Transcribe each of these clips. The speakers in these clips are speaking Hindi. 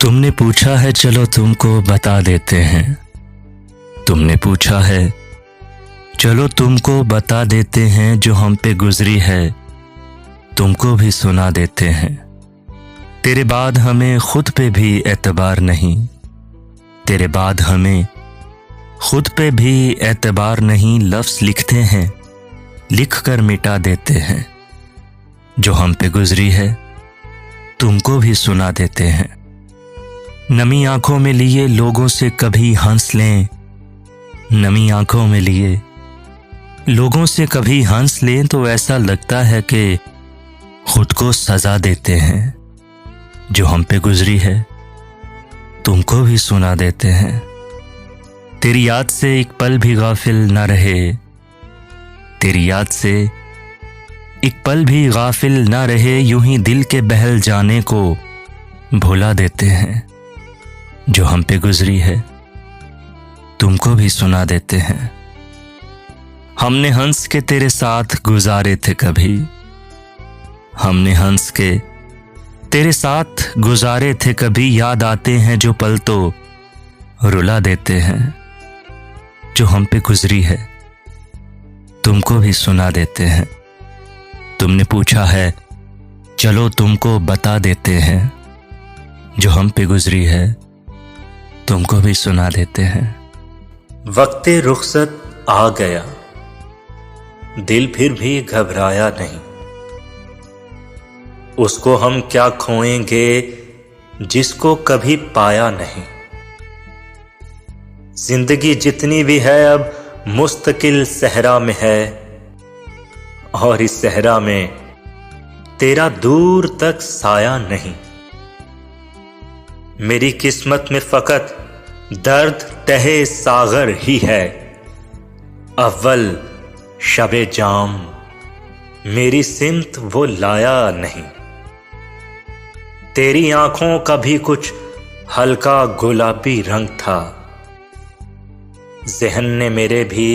तुमने पूछा है चलो तुमको बता देते हैं। तुमने पूछा है चलो तुमको बता देते हैं, जो हम पे गुजरी है तुमको भी सुना देते हैं। तेरे बाद हमें खुद पे भी एतबार नहीं, तेरे बाद हमें खुद पे भी एतबार नहीं। लफ्ज़ लिखते हैं लिख कर मिटा देते हैं, जो हम पे गुजरी है तुमको भी सुना देते हैं। नमी आंखों में लिए लोगों से कभी हंस लें, नमी आंखों में लिए लोगों से कभी हंस लें तो ऐसा लगता है कि खुद को सजा देते हैं। जो हम पे गुजरी है तुमको भी सुना देते हैं। तेरी याद से एक पल भी गाफिल न रहे, तेरी याद से एक पल भी गाफिल न रहे, यूं ही दिल के बहल जाने को भुला देते हैं। जो हम पे गुजरी है तुमको भी सुना देते हैं। हमने हंस के तेरे साथ गुजारे थे कभी, हमने हंस के तेरे साथ गुजारे थे कभी, याद आते हैं जो पल तो रुला देते हैं। जो हम पे गुजरी है तुमको भी सुना देते हैं। तुमने पूछा है चलो तुमको बता देते हैं, जो हम पे गुजरी है तुमको भी सुना देते हैं। वक्ते रुखसत आ गया, दिल फिर भी घबराया नहीं। उसको हम क्या खोएंगे जिसको कभी पाया नहीं। जिंदगी जितनी भी है अब मुस्तकिल सहरा में है, और इस सहरा में तेरा दूर तक साया नहीं। मेरी किस्मत में फकत दर्द तहे सागर ही है, अव्वल शबे जाम मेरी सिमत वो लाया नहीं। तेरी आंखों का भी कुछ हल्का गुलाबी रंग था, ज़हन ने मेरे भी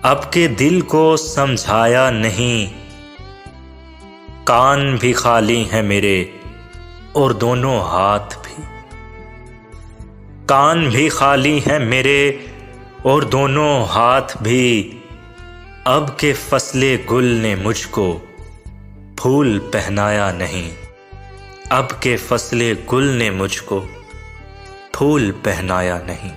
अब के दिल को समझाया नहीं। कान भी खाली हैं मेरे और दोनों हाथ भी, कान भी खाली हैं मेरे और दोनों हाथ भी। अब के फसले गुल ने मुझको फूल पहनाया नहीं, अब के फसले गुल ने मुझको फूल पहनाया नहीं।